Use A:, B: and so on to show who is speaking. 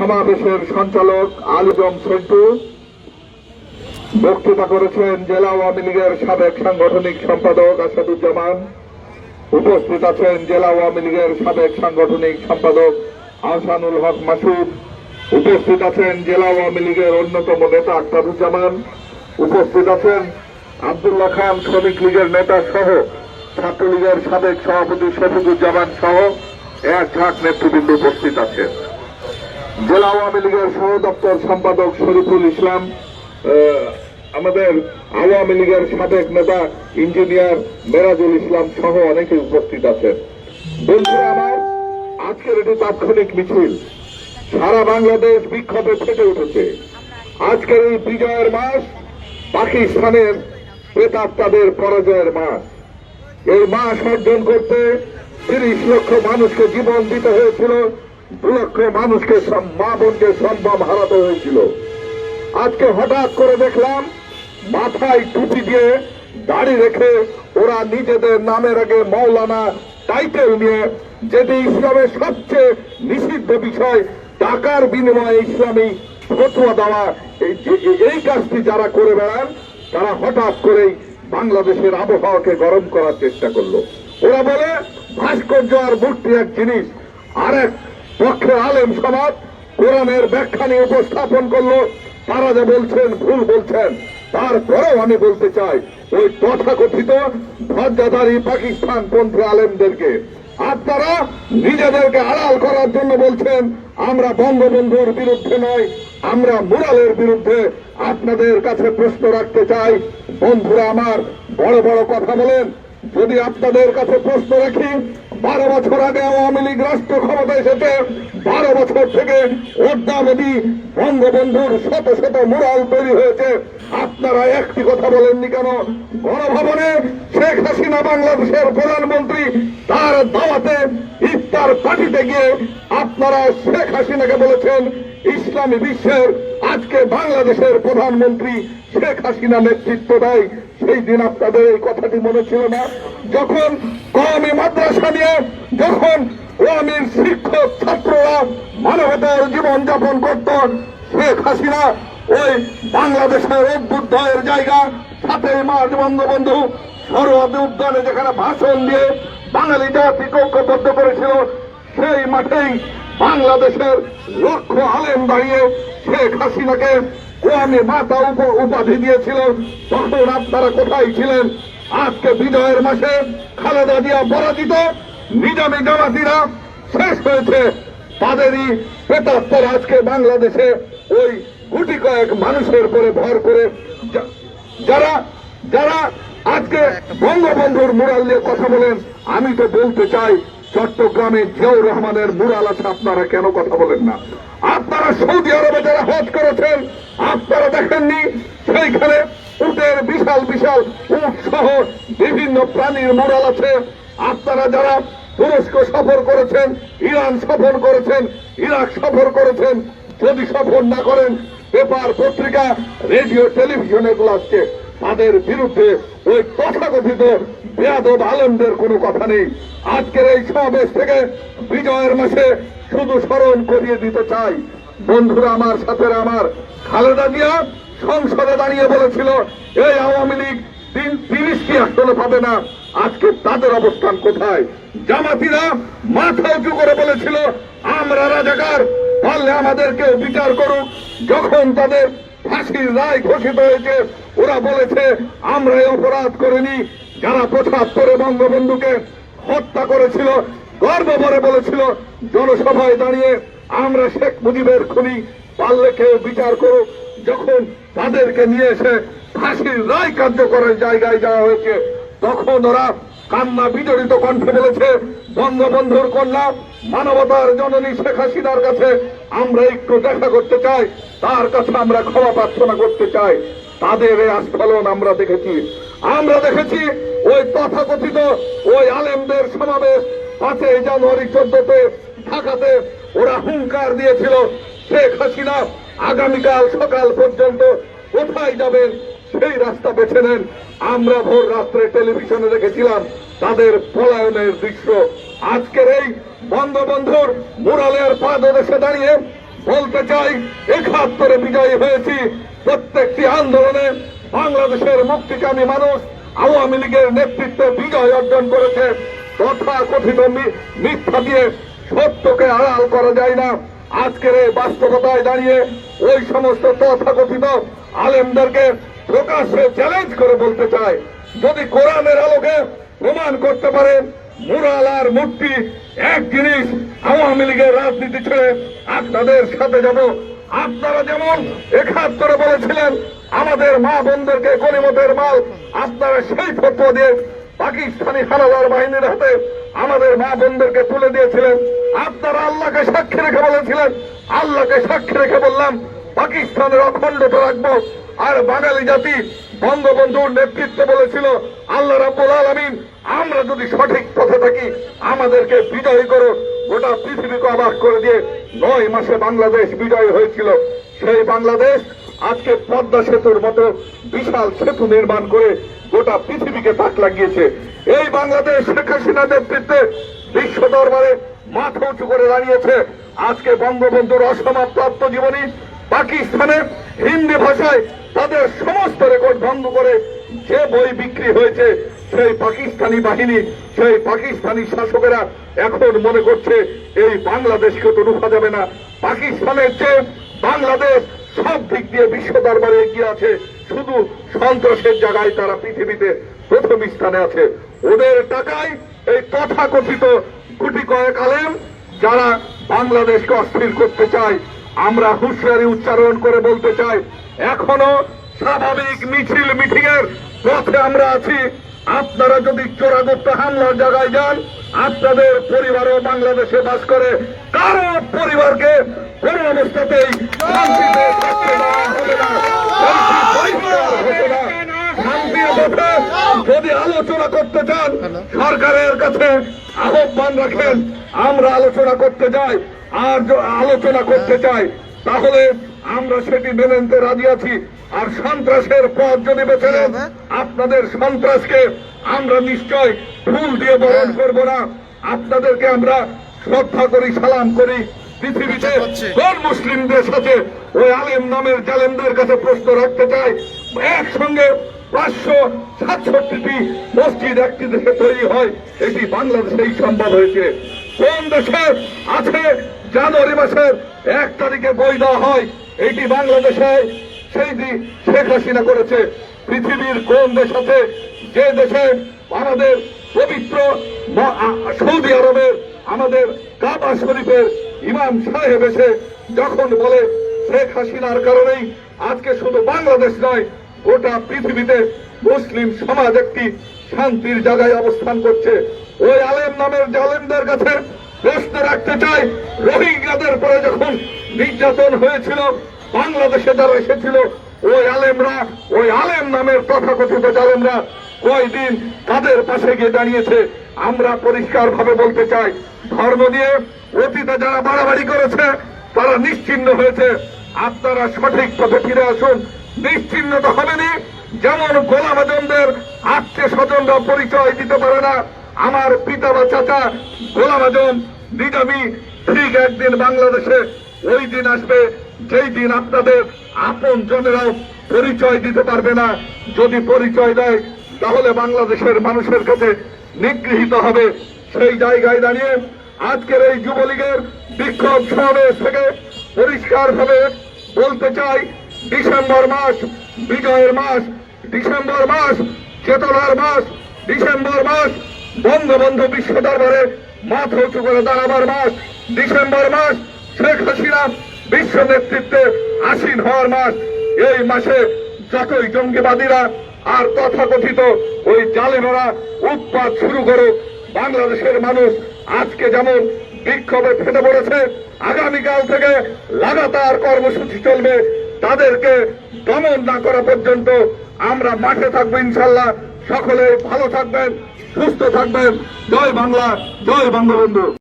A: সমাবেশের সঞ্চালক আলিজম সেন্টু, বক্তৃতা করেছেন জেলা আওয়ামী লীগের সাবেক সাংগঠনিক সম্পাদক আসাদুজ্জামান, উপস্থিত আছেন জেলা আওয়ামী লীগের সাবেক সাংগঠনিক সম্পাদক আহসানুল হক মাসুদ, উপস্থিত আছেন জেলা আওয়ামী লীগের অন্যতম নেতা আখতারুজ্জামান, উপস্থিত আছেন আব্দুল্লাহ খান শ্রমিক লীগের নেতা সহ ছাত্রলীগের সাবেক সভাপতি শফিকুজ্জামান সহ এক ঝাঁক নেতৃবৃন্দ উপস্থিত আছেন। জেলা আওয়ামী লীগের সহ দপ্তর সম্পাদক শরীফুল ইসলাম, আমাদের আওয়ামী লীগের সাবেক নেতা ইঞ্জিনিয়ার মেরাজুল ইসলাম সহ অনেকে উপস্থিত আছেন। বন্ধুরা আমার, আজকের এটি তাৎক্ষণিক মিছিল, সারা বাংলাদেশ বিক্ষোভে ফেটে উঠেছে। আজকের এই বিজয়ের মাস পাকিস্তানের প্রেতাত্মাদের পরাজয়ের মাস। এই মাস অর্জন করতে ৩০ লক্ষ মানুষকে জীবন দিতে হয়েছিল, ২ লক্ষ মানুষকে মা বোনকে সম্ভ্রম হারাতে হয়েছিল। আজকে হঠাৎ করে দেখলাম মাথায় টুপি দিয়ে দাড়ি রেখে ওরা নিজেদের নামের আগে মৌলানা টাইটেল নিয়ে, যেটি ইসলামের সবচেয়ে নিষিদ্ধ বিষয়, টাকার বিনিময়ে ইসলামী ফতোয়া দেওয়া, এই কাজটি যারা করে বেড়ান তারা হঠাৎ করেই বাংলাদেশের আবহাওয়াকে গরম করার চেষ্টা করলো। ওরা বলে ভাস্কর্য আর মূর্তি এক জিনিস, আরেক পক্ষের আলেম সমাজ কোরআনের ব্যাখ্যা নিয়ে উপস্থাপন করলো। তারা যে বলছেন ভুল বলছেন। তারপরেও আমি বলতে চাই, ওই তথাকথিত ধ্বজাধারী পাকিস্তান পন্থী আলেমদেরকে আপনারা নিজেদেরকে আড়াল করার জন্য বলছেন আমরা বঙ্গবন্ধুর বিরুদ্ধে নয়, আমরা মুরালের বিরুদ্ধে। আপনাদের কাছে প্রশ্ন রাখতে চাই, বন্ধুরা আমার, বড় বড় কথা বলেন। যদি আপনাদের কাছে প্রশ্ন রাখি, 12 বছর আগে আওয়ামী লীগ রাষ্ট্র ক্ষমতা এসেছে, 12 বছর থেকে অদ্যাবধি বঙ্গবন্ধুর শত শত মুরাল তৈরি হয়েছে, আপনারা একটি কথা বলেননি কেন? গণভবনে শেখ হাসিনা বাংলাদেশের প্রধানমন্ত্রী, তার দাওয়াতে ইফতার পার্টিতে গিয়ে আপনারা শেখ হাসিনাকে বলেছেন ইসলামী বিশ্বের আজকে বাংলাদেশের প্রধানমন্ত্রী শেখ হাসিনা নেতৃত্ব দেয়। সেই দিন আপনাদের এই কথাটি মনে ছিল না? যখন কওমি মাদ্রাসা নিয়ে, যখন কওমির শিক্ষক ছাত্ররা মানবতার জীবন যাপন করত, শেখ হাসিনা ওই বাংলাদেশের উদ্বুদ্ধের জায়গা ৭ই মার্চ বঙ্গবন্ধু সরোয়ার্দী উদ্যানে যেখানে ভাষণ দিয়ে বাঙালি জাতিকে ঐক্যবদ্ধ করেছিল, সেই মাঠেই বাংলাদেশের লক্ষ আলেম দাঁড়িয়ে শেখ হাসিনাকে কওমি মাতা উপাধি দিয়েছিল। তখন আপনারা কোথায় ছিলেন? আজকে বিজয়ের মাসে খালেদা জিয়া পরাজিত, নিজামী জামাতিরা শেষ হয়েছে, তাদেরই প্রেতাত্মার আজকে বাংলাদেশে ওই গুটি কয়েক মানুষের উপরে ভর করে যারা যারা আজকে বঙ্গবন্ধুর মুরাল নিয়ে কথা বলেন। আমি তো বলতে চাই, চট্টগ্রামে জিয়াউর রহমানের মুরাল আছে, আপনারা কেন কথা বলেন না? আপনারা সৌদি আরবে যারা হজ করেছেন, আপনারা দেখেননি সেইখানে উটের বিশাল বিশাল উট সহ বিভিন্ন প্রাণীর মুরাল আছে? আপনারা যারা তুরস্ক সফর করেছেন, ইরান সফর করেছেন, ইরাক সফর করেছেন, যদি সফর না করেন, পেপার পত্রিকা রেডিও টেলিভিশন এগুলো আসছে, তাদের বিরুদ্ধে ওই তথাকথিত বেয়াদব আলেমদের কোনো কথা নেই। আজকের এই সমাবেশ থেকে বিজয়ের মাসে শুধু স্মরণ করিয়ে দিতে চাই, বন্ধুরা আমার, সাথে আমার, খালেদা জিয়া সংসদে দাঁড়িয়ে বলেছিল এই আওয়ামী লীগ 30টি আসনে পাবে না। আজকে তাদের অবস্থান কোথায়? জামাতিরা মাথা উঁচু করে বলেছিল আমরা রাজাকার, পারলে আমাদেরকে বিচার করুক। যখন তাদের ফাঁসির রায় ঘোষিত হয়েছে, ওরা বলেছে আমরা এই অপরাধ করিনি। যারা ৭৫ বঙ্গবন্ধুকে হত্যা করেছিল, গর্ব ভরে বলেছিল জনসভায় দাঁড়িয়ে আমরা শেখ মুজিবের খুনি, পারলে কেউ বিচার করুক। যখন তাদেরকে নিয়ে এসে ফাঁসির রায় কার্যকরের জায়গায় যাওয়া হয়েছে, তখন ওরা কান্না বিজড়িত কণ্ঠে বলেছে বঙ্গবন্ধুর কন্যা মানবতার জননী শেখ হাসিনার কাছে আমরা একটু দেখা করতে চাই, তার কাছে আমরা ক্ষমা প্রার্থনা করতে চাই। তাদের এই আস্ফালন আমরা দেখেছি। ওই তথাকথিত ওই আলেমদের সমাবেশ ৫ই জানুয়ারি 14তে ঢাকাতে ওরা হুঙ্কার দিয়েছিল শেখ হাসিনা আগামীকাল সকাল পর্যন্ত কোথায় যাবেন সেই রাস্তা বেছে নেন। আমরা ভোর রাত্রে টেলিভিশনে দেখেছিলাম তাদের পলায়নের দৃশ্য। আজকের এই বঙ্গবন্ধুর মুরালের পাদদেশে দাঁড়িয়ে বলতে চাই ৭১ বিজয়ী হয়েছি। প্রত্যেকটি আন্দোলনে বাংলাদেশের মুক্তিকামী মানুষ আওয়ামী লীগের নেতৃত্বে বিজয় অর্জন করেছে। তথা কথিত মিথ্যা দিয়ে সত্যকে আড়াল করা যায় না। আজকের এই বাস্তবতায় দাঁড়িয়ে ওই সমস্ত তথাকথিত আলেমদেরকে প্রকাশ্যে চ্যালেঞ্জ করে বলতে চাই, যদি কোরআনের আলোকে প্রমাণ করতে পারেন মুরাল আর মূর্তি এক জিনিস, আওয়ামী লীগের রাজনীতি ছেড়ে আপনাদের সাথে যাব। আপনারা যেমন ৭১ বলেছিলেন আমাদের মা বোনদেরকে গনিমতের মাল, আপনারা সেই ফতোয়া দিয়ে পাকিস্তানি হানাদার বাহিনীর হাতে আমাদের মা বোনদেরকে তুলে দিয়েছিলেন। আপনারা আল্লাহকে সাক্ষী রেখে বলেছিলেন, আল্লাহকে সাক্ষী রেখে বললাম পাকিস্তানের অখণ্ডতা রাখবো। আর বাঙালি জাতি বঙ্গবন্ধুর নেতৃত্বে বলেছিল আল্লাহ রাব্বুল আলামিন আমরা যদি সঠিক পথে থাকি আমাদেরকে বিজয়ী করো। গোটা পৃথিবীকে অবাক করে দিয়ে ৯ মাসে বাংলাদেশ বিজয় হয়েছিল। সেই বাংলাদেশ আজকে পদ্মা সেতুর মতো বিশাল সেতু নির্মাণ করে গোটা পৃথিবীকে তাক লাগিয়েছে। এই বাংলাদেশ শেখ হাসিনার নেতৃত্বে বিশ্ব দরবারে মাথা উঁচু করে দাঁড়িয়েছে। আজকে বঙ্গবন্ধুর অসমাপ্ত আত্মজীবনী পাকিস্তানে হিন্দি ভাষায় তাদের সমস্ত রেকর্ড ভঙ্গ করে যে বই বিক্রি হয়েছে, সেই পাকিস্তানি বাহিনী, সেই পাকিস্তানি শাসকেরা এখন মনে করছে এই বাংলাদেশকে তো রুখা যাবে না। পাকিস্তানের চেয়ে বাংলাদেশ সব দিক দিয়ে বিশ্ব দরবারে এগিয়ে আছে, শুধু সন্ত্রাসের জায়গায় তারা পৃথিবীতে প্রথম স্থানে আছে। ওদের টাকায় এই তথাকথিত গুটি কয়েক আলেম যারা বাংলাদেশকে অস্থির করতে চায়, আমরা হুঁশিয়ারি উচ্চারণ করে বলতে চাই এখনো স্বাভাবিক মিছিল মিটিং এর পথে আমরা আছি। আপনারা যদি চোরাগুপ্ত হামলার জায়গায় যান, আপনাদের পরিবারও বাংলাদেশে বাস করে, কারো পরিবারকে কোন অবস্থাতেই শান্তিতে থাকতে দেওয়া হবে না। শান্তির পথে যদি আলোচনা করতে চান সরকারের কাছে আহ্বান রাখেন, আমরা আলোচনা করতে যাই। আর আলোচনা করতে চাই তাহলে আমরা সেটি মেনে নিতে রাজি আছি। আর সন্ত্রাসের পথ যদি বেছে নেন, আপনাদের সন্ত্রাসকে আমরা নিশ্চয় ফুল দিয়ে বরণ করব না। আপনাদেরকে আমরা শ্রদ্ধা করি, সালাম করি। পৃথিবীতে কোন মুসলিম দেশ আছে ওই আলেম নামের জালেমদের কাছে প্রশ্ন রাখতে চাই? একসঙ্গে 567টি মসজিদ একটি দেশে তৈরি হয়, এটি বাংলাদেশেই সম্ভব হয়েছে। কোন দেশে আছে জানুয়ারি মাসের 1 তারিখে বই দেওয়া হয়? এটি বাংলাদেশে সেইটি শেখ হাসিনা করেছে। পৃথিবীর কোন দেশ আছে যে দেশে আমাদের পবিত্র সৌদি আরবের আমাদের কাবা শরীফের ইমাম সাহেব এসে যখন বলে শেখ হাসিনার কারণেই আজকে শুধু বাংলাদেশ নয় গোটা পৃথিবীতে মুসলিম সমাজ একটি শান্তির জায়গায় অবস্থান করছে। ওই আলেম নামের জালেমদের কাছে প্রশ্ন রাখতে চাই, রোহিঙ্গাদের পরে যখন নির্যাতন হয়েছিল বাংলাদেশে যারা এসেছিল ওই আলেমরা, ওই আলেম নামের তথাকথিত জালেমরা কয়দিন তাদের পাশে গিয়ে দাঁড়িয়েছে? আমরা পরিষ্কার ভাবে বলতে চাই, ধর্ম নিয়ে অতীতে যারা বাড়াবাড়ি করেছে তারা নিশ্চিহ্ন হয়েছে। আপনারা সঠিক পথে ফিরে আসুন। নিশ্চিহ্ন তো হবেনি, যেমন গোলাম আজমদের আত্মীয় স্বজনরা পরিচয় দিতে পারে না, আমার পিতা বা চাচা গোলাম আজম নিজামী ঠিক একদিন বাংলাদেশে ওই দিন আসবে যেই দিন আপনাদের আপন জনেরাও পরিচয় দিতে পারবে না। যদি পরিচয় দেয় তাহলে বাংলাদেশের মানুষের কাছে নিগৃহীত হবে। সেই জায়গায় দাঁড়িয়ে আজকের এই যুবলীগের বিক্ষোভ সমাবেশ থেকে পরিষ্কার ভাবে বলতে চাই, ডিসেম্বর মাস বিজয়ের মাস, ডিসেম্বর মাস চেতনার মাস, ডিসেম্বর মাস বঙ্গবন্ধু বিশ্ব দরবারে মাথা উঁচু করে দাঁড়াবার মাস, ডিসেম্বর মাস শেখ হাসিনা বিশ্ব নেতৃত্বে আসীন হওয়ার মাস। এই মাসে যতই জঙ্গিবাদীরা আর তথাকথিত ওই জালেমেরা উৎপাত শুরু করুক, বাংলাদেশের মানুষ আজকে যেমন বিক্ষোভে ফেটে পড়েছে, আগামীকাল থেকে লাগাতার কর্মসূচি চলবে। তাদেরকে দমন না করা পর্যন্ত আমরা মাঠে থাকবো ইনশাল্লাহ। সকলে ভালো থাকবেন, সুস্থ থাকবেন। জয় বাংলা, জয় বঙ্গবন্ধু।